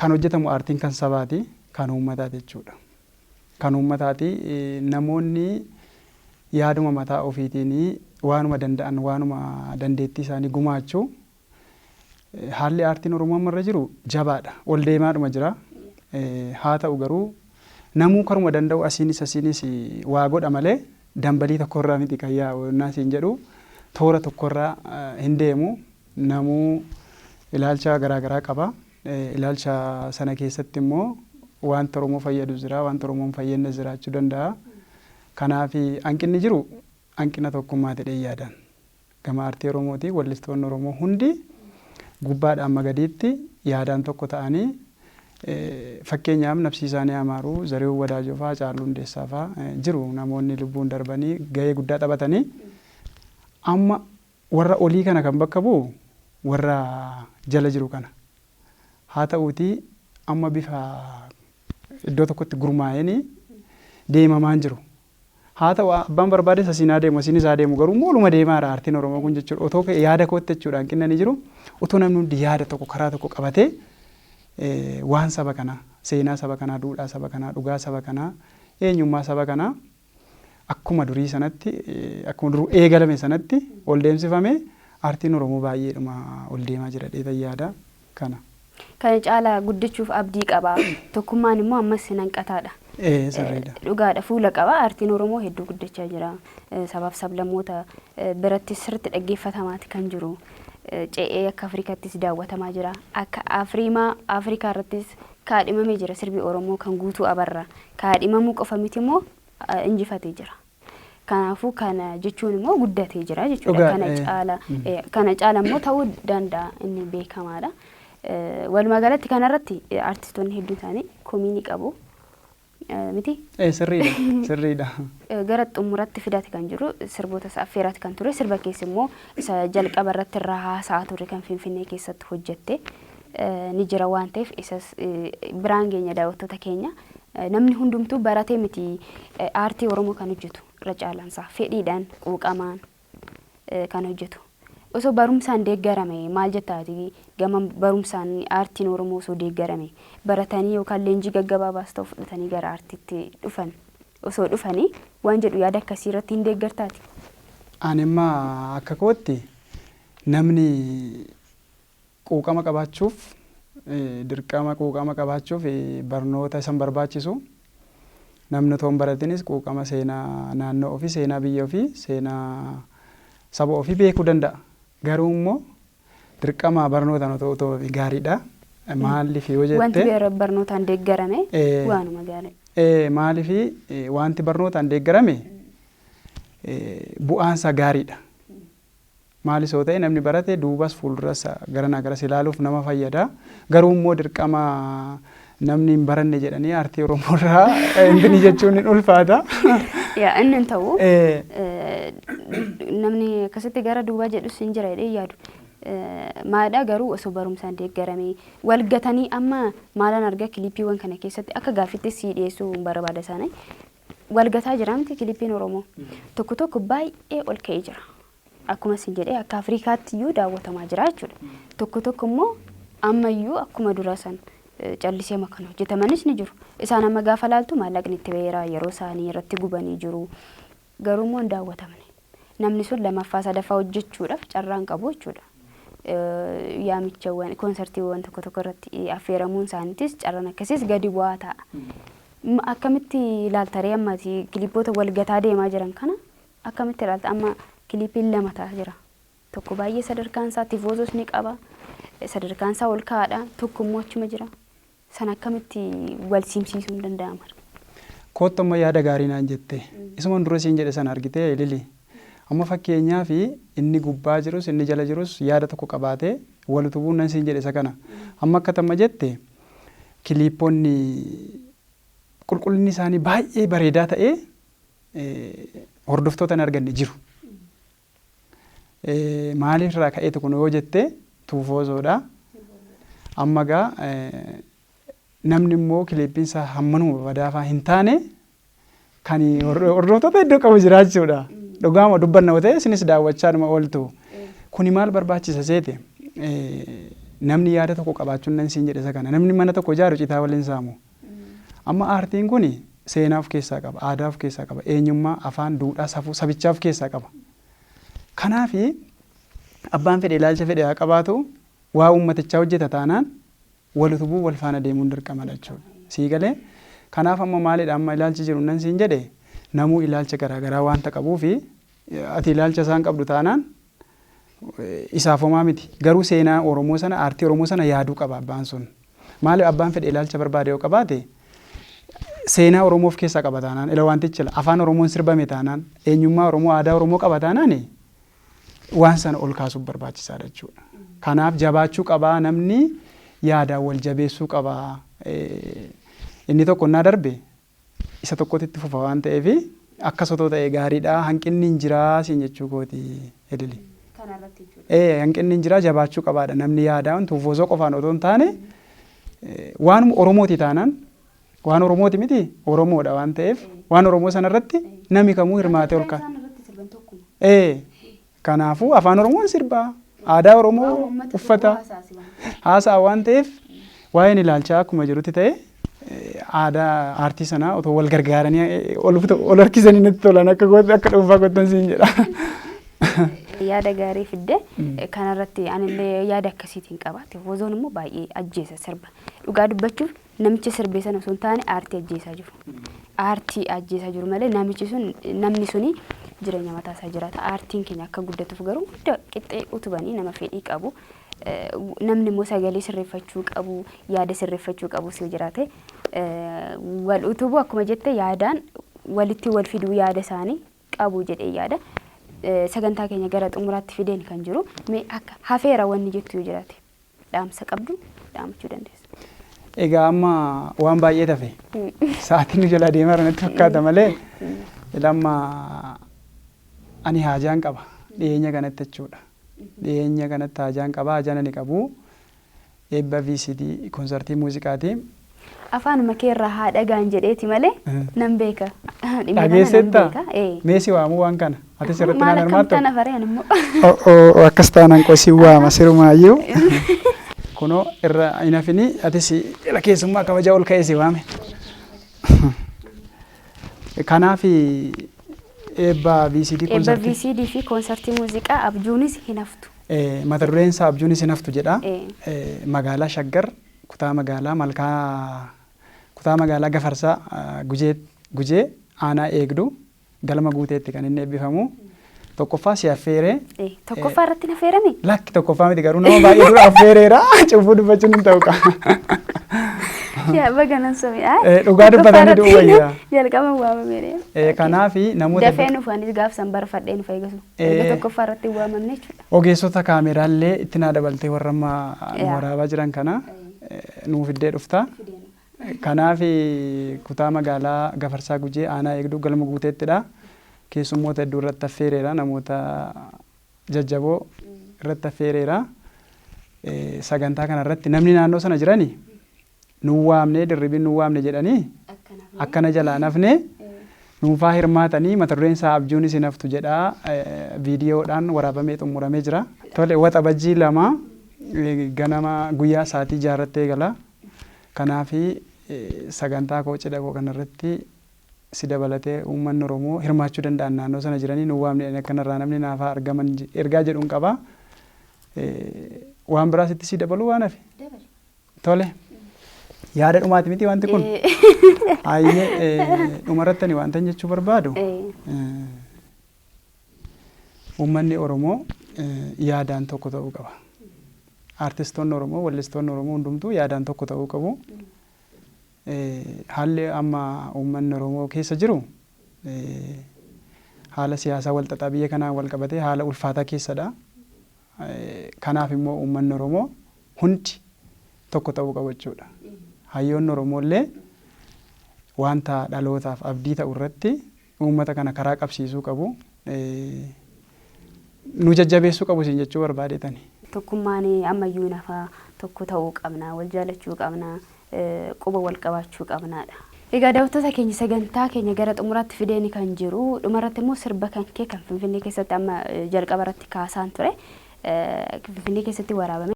kan hojjetamu aartiin kan sabaati, kan uummataati jechuudha. Kan uummataati namoonni yaaduma mataa ofiitiin waanuma danda'an waanuma dandeettii isaanii gumaachuu haalli aartiin Oromoo irra jiru jabaadha. Ol deemaadhuma jira. Haa ta'u garuu namuu karuma danda'u asiinis waa godha malee dambalii tokkorraa miti kan yaa'u naasiin jedhu toora tokkorraa hin deemu. Namuu ilaalcha garaagaraa qaba. Ilaalcha sana keessatti immoo wanta Oromoo fayyadu jira, wanta Oromoo hin fayyadne jiraachuu danda'a. Kanaaf hanqinni jiru hanqina tokkummaa ta'ee yaadaan. Gama aartii Oromooti wallistoonni Oromoo hundi gubbaadhaan amma gadiitti yaadaan tokko ta'anii fakkeenyaaf Nabsiisaanii Amaaruu, Zarihuun Wadaajoo fa'aa, Haacaaluu Hundeessaa fa'aa jiru namoonni lubbuun darbanii gahee guddaa taphatanii amma warra olii kana kan bakka bu'u warra jala jiru kana. Haa ta'uutii amma bifa iddoo tokkotti gurmaa'anii deemamaan jiru. Haa ta'u abbaan barbaade asiin adeemu asiinis adeemu garuu mooluma deemaadha aartiin Oromoo kun jechuudha. Otoo yaada kootti jechuudhaan qinnanii jiru otoo namni hundi yaada tokko karaa tokko qabatee waan saba kanaa, seenaa saba kanaa, duudhaa saba kanaa, dhugaa saba kanaa, eenyummaa saba kanaa akkuma durii sanatti akkuma duruu eegalame sanatti ol deemsifamee aartiin Oromoo baay'eedhuma ol deemaa jira dheetan yaada kana. Kana caalaa guddachuuf abdii qaba. Tokkummaan immoo ammas hanqataadha. Sirriidha. Dhugaadha fuula qaba. Aartiin Oromoo hedduu guddachaa jira. Sabaaf sablammoota biratti sirriitti dhaggeeffatamaa kan jiru. Ce'ee akka Afrikaattis daawwatamaa jira. Akka Afrikaa irrattis kaadhimamee jira sirbi Oromoo kan guutuu abarra. Kaadhimamuu qofa miti immoo injifatee jira. Kanaafuu kana jechuun immoo guddatee jira jechuudha. Kana caala immoo ta'uu danda'a inni beekamaadha. Walumaa galatti kanarratti aartistoonni hedduu isaanii komiinii qabu. Miti? Sirriidha. Gara xumuratti fidate kan jiru sirboota affeeraati kan ture. Sirba keessa immoo isa jalqaba irratti irraa haasa'aa ture kan Finfinnee keessatti hojjette ni jira waan ta'eef isas biraan geenya daawwattoota keenya namni hundumtuu baratee miti aartii Oromoo kan hojjetu irra caalaansaa fedhiidhaan quuqamaan kan hojjetu. Osoo barumsaan deeggarame maal jettaati gama barumsaan aartiin Oromoo osoo deeggarame baratanii yookaan leenjii gaggabaabaas ta'u fudhatanii gara aartiitti dhufan osoo dhufanii waan jedhu yaada akkasii irratti hin deeggartaati. Ani immoo akka kootti namni quuqama qabaachuuf dirqama quuqama qabaachuuf barnoota isan barbaachisu namni otoo hin baratinis quuqama seenaa naannoo ofii, seenaa biyya ofii, seenaa saba ofii beekuu danda'a. Garuu immoo dirqama barnootaan otoo gaariidha. Maaliif yoo jette wanti barnootaan deeggarame waanuma gaarii. Maaliif wanti barnootaan deeggarame bu'aansa gaariidha. Maalis yoo ta'e namni barate duubas fuulduras garanaa garas ilaaluuf nama fayyada. Garuu immoo dirqama namni hin baranne jedhanii aartii Oromoo irraa hin jechuun ni ulfaata. Inni ta'u namni akkasitti gara duubaa jedhus hin jira jedhee yaadu. Maadhaa garuu osoo barumsaan deeggarame walgatanii amma maalaan argaa kiliippiiwwan kana keessatti akka gaaffitti sii dhiyeessuu barbaada isaanii walgataa jira miti kiliippiin Oromoo tokko tokko baay'ee ol ka'ee jira. Akkuma isin jedhee akka Afrikaatti iyyuu daawwatamaa jira jechuudha. Tokko tokko immoo ammayyuu akkuma dura san callisee makan hojjetamanis ni jiru. Isaan amma gaafa laaltu maallaqni itti beera yeroo isaanii irratti gubanii jiru. Garuu immoo hin daawwatamne. Namni sun lammaffaa sadaffaa hojjechuudhaaf carraan qabu jechuudha. Yaamichawwan konsertiiwwan tokko tokko irratti affeeramuun isaaniitis carraan akkasiis gadi bu'aa ta'a. Akkamitti ilaaltaree ammati kiliippoota walgataa deemaa jiran kana akkamitti ilaalta amma kiliippiin lama ta'a jira. Tokko baay'ee sadarkaan isaa tifoozos ni qaba. Sadarkaan isaa ol ka'aadha. Tokko immoo achuma jira. Sana akkamitti wal simsiisuun danda'ama? Kootti amma yaada gaarii naan jette. Isumaan dura siin jedhe sana argitee Lili. Amma fakkeenyaaf inni gubbaa jirus inni jala jirus yaada tokko qabaatee wal utubuun nan siin jedhe isa kana. Amma akka tamma jette kiliippoonni qulqullinni isaanii baay'ee bareedaa ta'ee hordoftoota hin arganne jiru. Maaliif irraa ka'eetu kun yoo jette tuufoosoodha. Amma gaa namni immoo kiliippiin isaa hammanuma badaafaa hin taane kan hordoftoota hedduu qabu jiraachuudha. Dhugaama dubbanna ta'e isinis daawwachaadhuma ooltu. Kuni maal barbaachisa seete? namni yaada tokko qabaachuun nan siin jedhe isa kana namni mana tokko ijaaru citaa waliin saamu. Amma aartiin kun seenaa of keessaa qaba, aadaa of keessaa qaba, eenyummaa, afaan, duudhaa, safuu, sabichaa of keessaa qaba. Kanaaf abbaan fedhe ilaalcha fedhe haa qabaatu waa uummatichaa hojjeta taanaan wal utubuu wal faana deemuun dirqamadha jechuudha. Sii galee kanaaf amma maalidha amma ilaalchi jiru nan siin jedhe namuu ilaalcha garaagaraa waanta qabuufi ati ilaalcha isaan qabdu taanaan isaaf homaa miti. Garuu seenaa Oromoo sana aartii Oromoo sana yaaduu qaba abbaan sun. Maaliif abbaan fedhe ilaalcha barbaade yoo qabaate seenaa Oromoo of keessaa qaba taanaan ila wantichi afaan Oromoon sirbame taanaan eenyummaa Oromoo aadaa Oromoo qaba taanaan waan sana ol kaasuuf barbaachisaadha jechuudha. Kanaaf jabaachuu qabaa namni yaadaan wal jabeessuu qabaa. Inni tokko naa darbe isa tokkotti itti fufa waan ta'eef akkas otoo ta'e gaariidha hanqinni hin jiraa siin jechuu kooti Edili. Hanqinni hin jiraa jabaachuu qabaadha namni yaadaan tuufoosoo qofaan otoo hin taane waan Oromooti taanaan waan Oromooti miti Oromoodha waan ta'eef waan Oromoo sanarratti namni kamuu hirmaatee ol ka'a. Kanaafuu afaan Oromoon sirbaa aadaa Oromoo uffata haasa'a waan ta'eef waa'een ilaalchaa akkuma jirutti ta'e aadaa aartii sanaa otoo wal gargaaranii ol harkisanii natti tolan akka dhuunfaa kottan siin jedha. Yaada gaarii fidde kanarratti anillee yaada akkasiitiin qaba. Tifozoon immoo baay'ee ajjeesa sirba. Dhugaa dubbachuuf namicha sirbee sana osoo hin taane aartii ajjeesaa jiru. Aartii ajjeesaa jiru malee namni suni jireenya mataa isaa jiraata. Aartiin keenya akka guddatuuf garuu hunda qixxee utubanii nama fedhii qabu. Namni immoo sagalee sirreeffachuu qabu, yaada sirreeffachuu qabu si jiraate wal utubuu akkuma jette yaadaan walitti wal fiduu yaada isaanii qabu jedhee yaada. Sagantaa keenya gara xumuraatti fideen kan jiru mee akka hafeera wanni jettu yoo jiraate dhaamsa qabdu dhaamachuu dandeessa. Egaa amma waan baay'ee tafe sa'aatiin nu jala deemaa natti fakkaata malee lamma ani haajaan qaba dhiyeenya kanatti jechuudha. Dhiyeenya kanatti haajaan qaba haajaan ani qabu eebba VCD konsertii muuziqaati. Afaanuma keerraa haa dhagaan jedheeti malee nan beeka. Dhageessetta meesii waamuu waan kana ati sirriitti naan hirmaattu. Maal fareen immoo. Akkas taanaan qosii waama sirumaayyuu. Kunoo irra hin hafini atis ila keessummaa kabajaa ol ka'ee si waame. Kanaaf eebba VCD konsertii. Eebba VCD fi konsertii muuziqaa abjuunis hin haftu. Mata dureen isaa abjuunis hin haftu jedha. Magaalaa Shaggar kutaa magaalaa malkaa kutaa magaalaa Gafarsaa Gujee aanaa eegdu galma guuteetti kan inni eebbifamu. Tokkoffaa si affeeree. Tokkoffaa irratti na affeerame? Lakki tokkoffaa miti garuu nama baay'ee dura affeereera cubbuu dubbachuun hin ta'u qaba. Yaa baganan somi dhugaa dubbatanii du'u wayyaa. Jalqaba waamameera. Kanaaf namoota dafee nuufaanis gaafsan bara fadhee nuuf eegasu. Tokkoffaa irratti waamamne jechuudha. Ogeessota kaameraallee itti naa dabaltee warra amma waraabaa jiran kana nuuf iddee dhufta. Kanaaf kutaa magaalaa Gafarsaa Gujee aanaa eegduu galma guuteettidha. Keessummoota hedduu irratti affeereera namoota jajjaboo irratti affeereera. Sagantaa kanarratti namni naannoo sana jirani nuu waamne dirribiin nuu waamne jedhanii akkana jalaa nafne nuufaa hirmaatanii mata dureen isaa abjuunis hin haftu jedha. Viidiyoodhaan waraabamee xumuramee jira. Tole waxabajjii 2 ganama guyyaa sa'aatii 6 gala. Kanaaf sagantaa koo cidha koo kanarratti si dabalatee uummanni Oromoo hirmaachuu danda'an naannoo sana jiranii nuu waamne akkanarraa namni naafaa argaman ergaa jedhuun qaba. Waan biraas itti si dabaluu waan hafe. Tole. Yaada dhumaati miti wanti kun. Hayyee dhumarratti ani wanta jechuu barbaadu. Uummanni Oromoo yaadaan tokko ta'uu qaba. Artistoonni Oromoo, wallistoonni Oromoo hundumtuu yaadaan tokko ta'uu qabu. Haalli amma uummanni Oromoo keessa jiru haala siyaasaa walxaxaa biyya kanaan wal qabatee haala ulfaataa keessadha. Kanaaf immoo uummanni Oromoo hundi tokko ta'uu qaba jechuudha. Hayyoonni Oromoo illee wanta dhalootaaf abdii ta'u irratti uummata kana karaa qabsiisuu qabu. Nu jajjabeessuu qabu isin jechuu barbaadeetani. Tokkummaan ammayyuu nafa tokko ta'uu qabna, wal jaalachuu qabna, quba wal qabaachuu qabnaadha. Egaa daawwattoota keenya sagantaa keenya gara xumuraatti fideen kan jiru dhumarratti immoo sirba kan kee kan Finfinnee keessatti amma jalqaba irratti kaasaan ture Finfinnee keessatti waraabame.